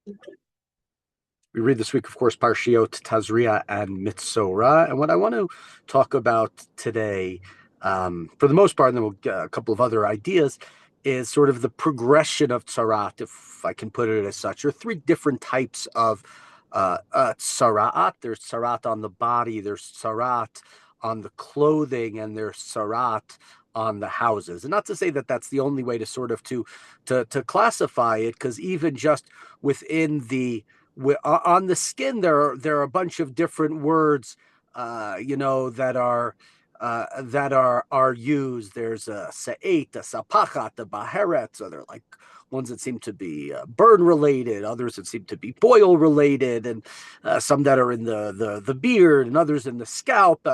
We read this week, of course, Parshiot, Tazriah, and Mitzorah. And what I want to talk about today, for the most part, and then we'll get a couple of other ideas, is sort of the progression of tzarat, if I can put it as such. There are three different types of tzarat. There's tzarat on the body, there's tzarat on the clothing, and there's tzarat on the houses. And not to say that that's the only way to sort of to classify it, because even just within on the skin there are a bunch of different words that are used. There's a sa'et, a sapachat, a baheret. So they're like ones that seem to be burn related, others that seem to be boil related, and some that are in the beard and others in the scalp.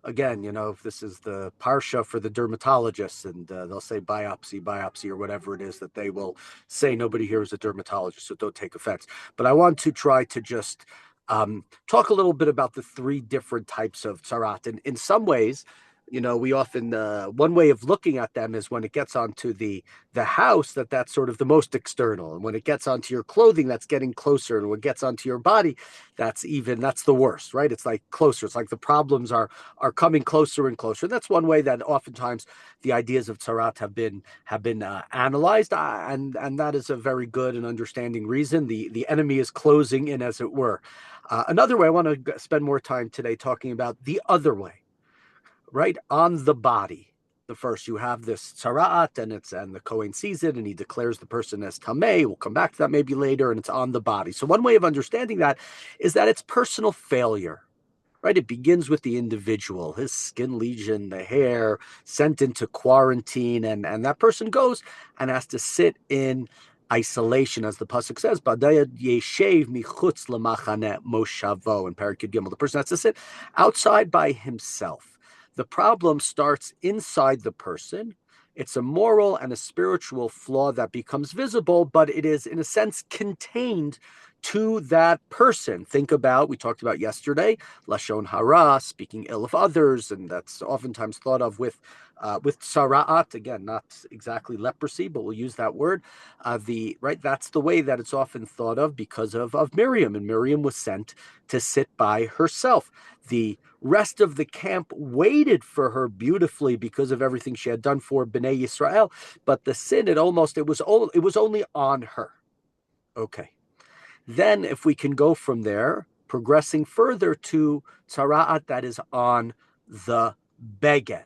Again, if this is the parsha for the dermatologists, and they'll say biopsy, or whatever it is that they will say. Nobody here is a dermatologist, so don't take offense. But I want to try to just talk a little bit about the three different types of tzarat. And in some ways, we often one way of looking at them is when it gets onto the house, that's sort of the most external, and when it gets onto your clothing, that's getting closer, and when it gets onto your body, that's the worst, right? It's like closer. It's like the problems are coming closer and closer. That's one way that oftentimes the ideas of tzarat have been analyzed, and that is a very good and understanding reason. The enemy is closing in, as it were. Another way I want to spend more time today talking about the other way, right on the body. The first, you have this tzaraat, and the Kohen sees it, and he declares the person as tamei. We'll come back to that maybe later, and it's on the body. So one way of understanding that is that it's personal failure, right? It begins with the individual, his skin lesion, the hair, sent into quarantine, and that person goes and has to sit in isolation, as the pasuk says, "Badaya yeshev michutz lemachane moshavo," in Parakid Gimel. The person has to sit outside by himself. The problem starts inside the person. It's a moral and a spiritual flaw that becomes visible, but it is, in a sense, contained to that person. We talked about yesterday, lashon hara, speaking ill of others, and that's oftentimes thought of with sara'at. Again, not exactly leprosy, but we'll use that word. That's the way that it's often thought of because of Miriam, and Miriam was sent to sit by herself. The rest of the camp waited for her beautifully because of everything she had done for Bnei Yisrael, but the sin, it was only on her. Okay. Then, if we can go from there, progressing further to tzara'at that is on the beged,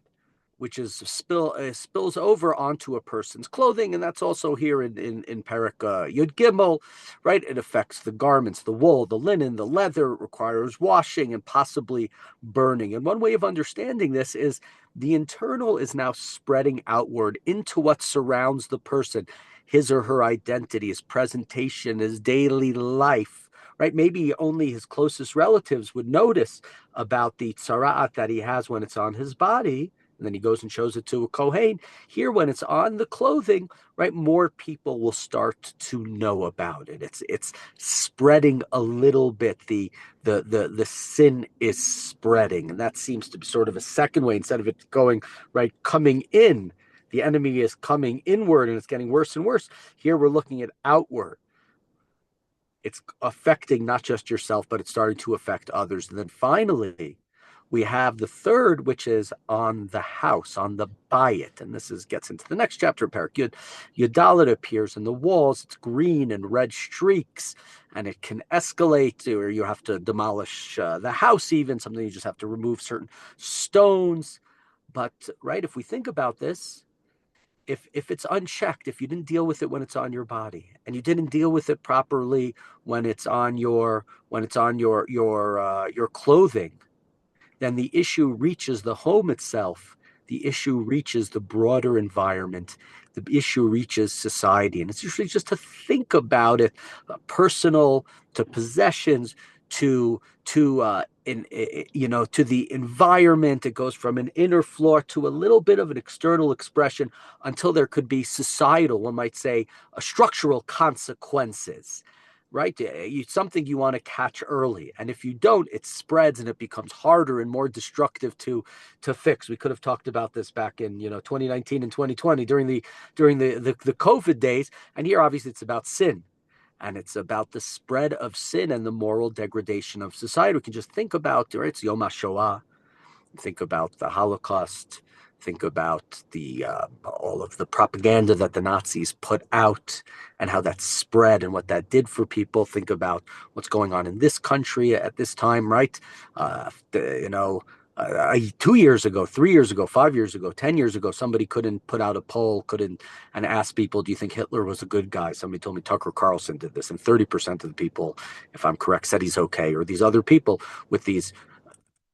which spills over onto a person's clothing, and that's also here in Perek Yud Gimel, right? It affects the garments, the wool, the linen, the leather. It requires washing and possibly burning. And one way of understanding this is the internal is now spreading outward into what surrounds the person, his or her identity, his presentation, his daily life, right? Maybe only his closest relatives would notice about the tzara'at that he has when it's on his body, and then he goes and shows it to a Kohen. Here, when it's on the clothing, right, more people will start to know about it. It's spreading a little bit. The sin is spreading, and that seems to be sort of a second way. Instead of it going right coming in, the enemy is coming inward, and it's getting worse and worse. Here, we're looking at outward. It's affecting not just yourself, but it's starting to affect others. And then finally, we have the third, which is on the house, on the bayit. And this gets into the next chapter, Parak Yudalit appears in the walls. It's green and red streaks, and it can escalate, or you have to demolish the house even, something you just have to remove certain stones. But, right, if we think about this, if it's unchecked, if you didn't deal with it when it's on your body, and you didn't deal with it properly when it's on your clothing, then the issue reaches the home itself. The issue reaches the broader environment. The issue reaches society. And it's usually just to think about it, personal to possessions, to the environment. It goes from an inner flaw to a little bit of an external expression until there could be societal, one might say, structural consequences, right? Something you want to catch early, and if you don't, it spreads and it becomes harder and more destructive to fix. We could have talked about this back in 2019 and 2020 during the COVID days, and here obviously it's about sin. and it's about the spread of sin and the moral degradation of society. We can just think about, right? It's Yom HaShoah. Think about the Holocaust. Think about the all of the propaganda that the Nazis put out and how that spread and what that did for people. Think about what's going on in this country at this time, right? You know, 2 years ago, 3 years ago, 5 years ago, 10 years ago, somebody couldn't put out a poll, couldn't and ask people, "Do you think Hitler was a good guy?" Somebody told me Tucker Carlson did this, and 30% of the people, if I'm correct, said he's okay. Or these other people with these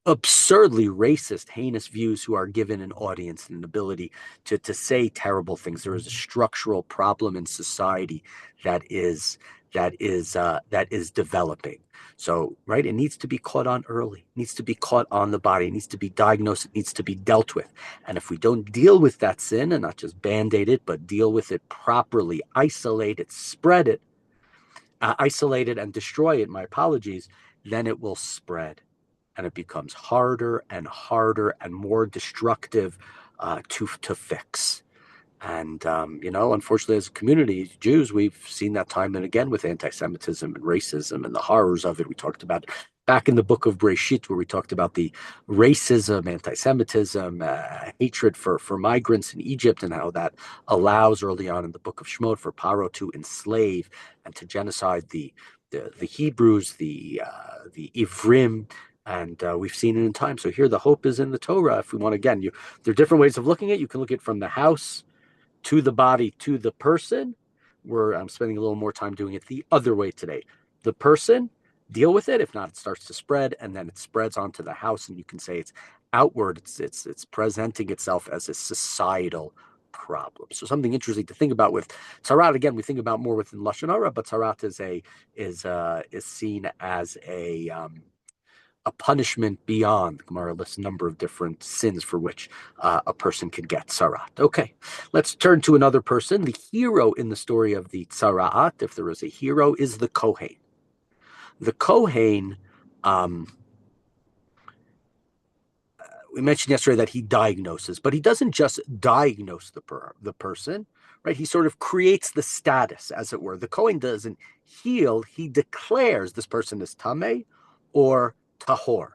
absurdly racist, heinous views who are given an audience and an ability to say terrible things. There is a structural problem in society that is developing. So, right, it needs to be caught on early. It needs to be caught on the body. It needs to be diagnosed. It needs to be dealt with. And if we don't deal with that sin and not just band-aid it, but deal with it properly, isolate it, spread it, isolate it and destroy it, my apologies, then it will spread and it becomes harder and harder and more destructive to fix. And, unfortunately, as a community, Jews, we've seen that time and again with anti-Semitism and racism and the horrors of it. We talked about back in the book of Breshit, where we talked about the racism, anti-Semitism, hatred for migrants in Egypt, and how that allows early on in the book of Shemot for Paro to enslave and to genocide the Hebrews, the Ivrim, and we've seen it in time. So here the hope is in the Torah. If we want, again, there are different ways of looking at it. You can look at it from the house to the body to the person. I'm spending a little more time doing it the other way today. The person, deal with it. If not, it starts to spread, and then it spreads onto the house, and you can say it's outward. It's presenting itself as a societal problem. So something interesting to think about with Tzaraat. Again, we think about more within Lashon Hara, but Tzaraat is seen as a punishment beyond. The Gemara lists a number of different sins for which a person can get tzaraat. Okay, let's turn to another person. The hero in the story of the tzaraat, if there is a hero, is the Kohen. The Kohen, we mentioned yesterday that he diagnoses, but he doesn't just diagnose the person, right? He sort of creates the status, as it were. The Kohen doesn't heal, he declares this person is tameh or tahor.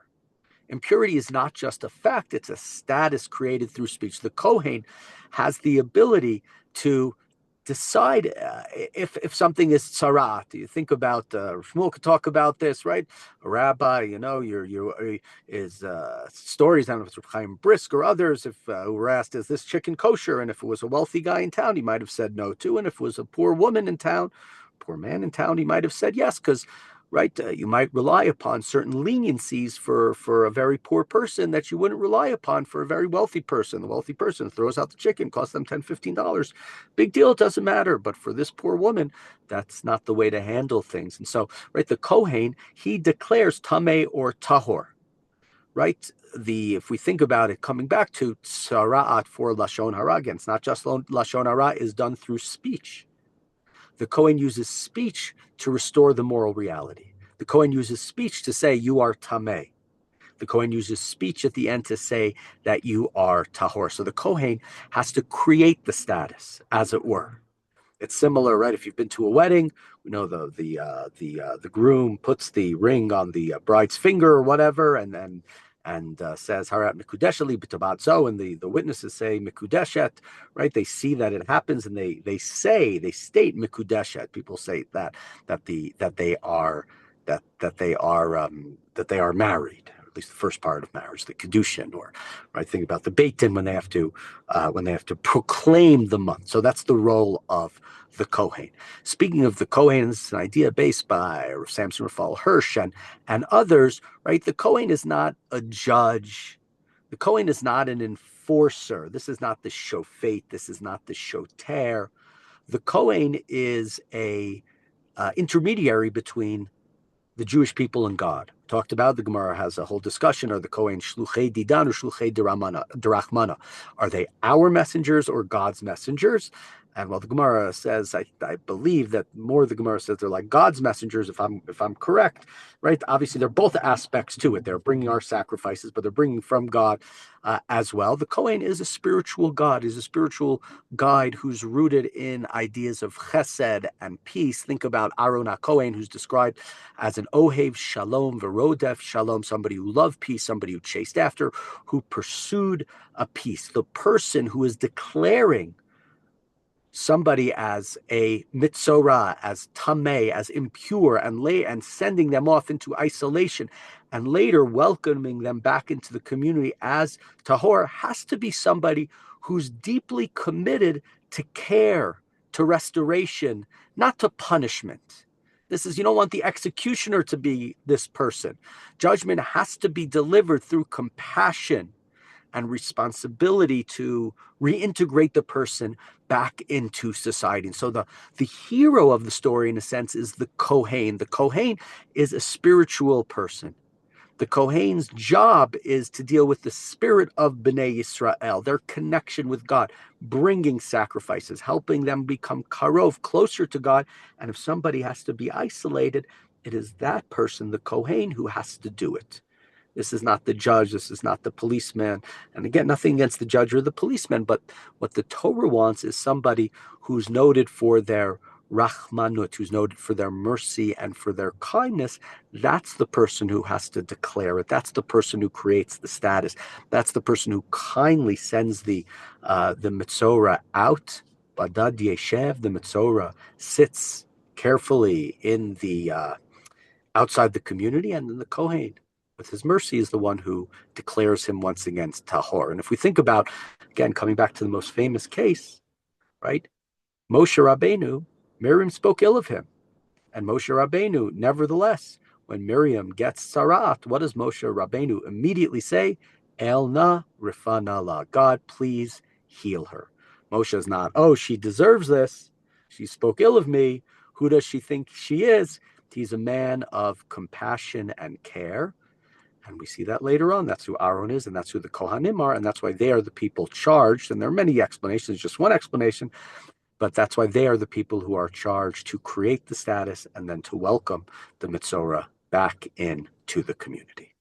Impurity is not just a fact, it's a status created through speech. The Kohen has the ability to decide if something is tzaraat. You think about, Shmuel could talk about this, right? A rabbi, is stories, I don't know if it's Chaim Brisk or others, if who were asked, is this chicken kosher? And if it was a wealthy guy in town, he might have said no to. And if it was a poor woman in town, poor man in town, he might have said yes, because right, you might rely upon certain leniencies for a very poor person that you wouldn't rely upon for a very wealthy person. The wealthy person throws out the chicken, costs them $10, $15. Big deal, it doesn't matter. But for this poor woman, that's not the way to handle things. And so, right, the Kohen, he declares tameh or tahor, right? If we think about it, coming back to tzaraat for Lashon Hara, again, it's not just Lashon Hara is done through speech. The Kohen uses speech to restore the moral reality. The Kohen uses speech to say you are tameh. The Kohen uses speech at the end to say that you are tahor. So the Kohen has to create the status, as it were. It's similar, right? If you've been to a wedding, we know the groom puts the ring on the bride's finger or whatever, and says Harat Mikudeshali B'Tabatzo, and the witnesses say Mikudeshet, right? They see that it happens, and they state Mikudeshet. People say that they are married, or at least the first part of marriage, the kedushin, or right. Think about the Beit Din when they have to proclaim the month. So that's the role of the Kohen. Speaking of the Kohen, this is an idea based by Samson Raphael Hirsch and others, right? The Kohen is not a judge. The Kohen is not an enforcer. This is not the shofet. This is not the shoter. The Kohen is a intermediary between the Jewish people and God. talked about. The Gemara has a whole discussion. Are the Kohen shluchei didan or shluchei derachmana? Are they our messengers or God's messengers? And well, the Gemara says, I believe that more the Gemara says they're like God's messengers, if I'm correct, right? Obviously, they're both aspects to it. They're bringing our sacrifices, but they're bringing from God as well. The Kohen is a spiritual God, is a spiritual guide who's rooted in ideas of chesed and peace. Think about Aaron HaKohen, who's described as an ohev shalom, verodef shalom, somebody who loved peace, somebody who chased after, who pursued a peace. The person who is declaring somebody as a mitzorah, as tameh, as impure, and sending them off into isolation, and later welcoming them back into the community as tahor, has to be somebody who's deeply committed to care, to restoration, not to punishment. You don't want the executioner to be this person. Judgment has to be delivered through compassion and responsibility to reintegrate the person back into society. And so the hero of the story, in a sense, is the Kohen. The Kohen is a spiritual person. The Kohen's job is to deal with the spirit of Bnei Yisrael, their connection with God, bringing sacrifices, helping them become karov, closer to God. And if somebody has to be isolated, it is that person, the Kohen, who has to do it. This is not the judge. This is not the policeman. And again, nothing against the judge or the policeman, but what the Torah wants is somebody who's noted for their rachmanut, who's noted for their mercy and for their kindness. That's the person who has to declare it. That's the person who creates the status. That's the person who kindly sends the mitzorah out. Badad yeshev, the mitzorah sits carefully in the outside the community, and then the Kohen, with his mercy, is the one who declares him once again tahor. And if we think about, again, coming back to the most famous case, right? Moshe Rabbeinu, Miriam spoke ill of him. And Moshe Rabbeinu, nevertheless, when Miriam gets sarat, what does Moshe Rabbeinu immediately say? El na rifana la. God, please heal her. Moshe is not, oh, she deserves this. She spoke ill of me. Who does she think she is? He's a man of compassion and care. And we see that later on. That's who Aaron is, and that's who the Kohanim are, and that's why they are the people charged. And there are many explanations, just one explanation, but that's why they are the people who are charged to create the status and then to welcome the Mitzorah back into the community.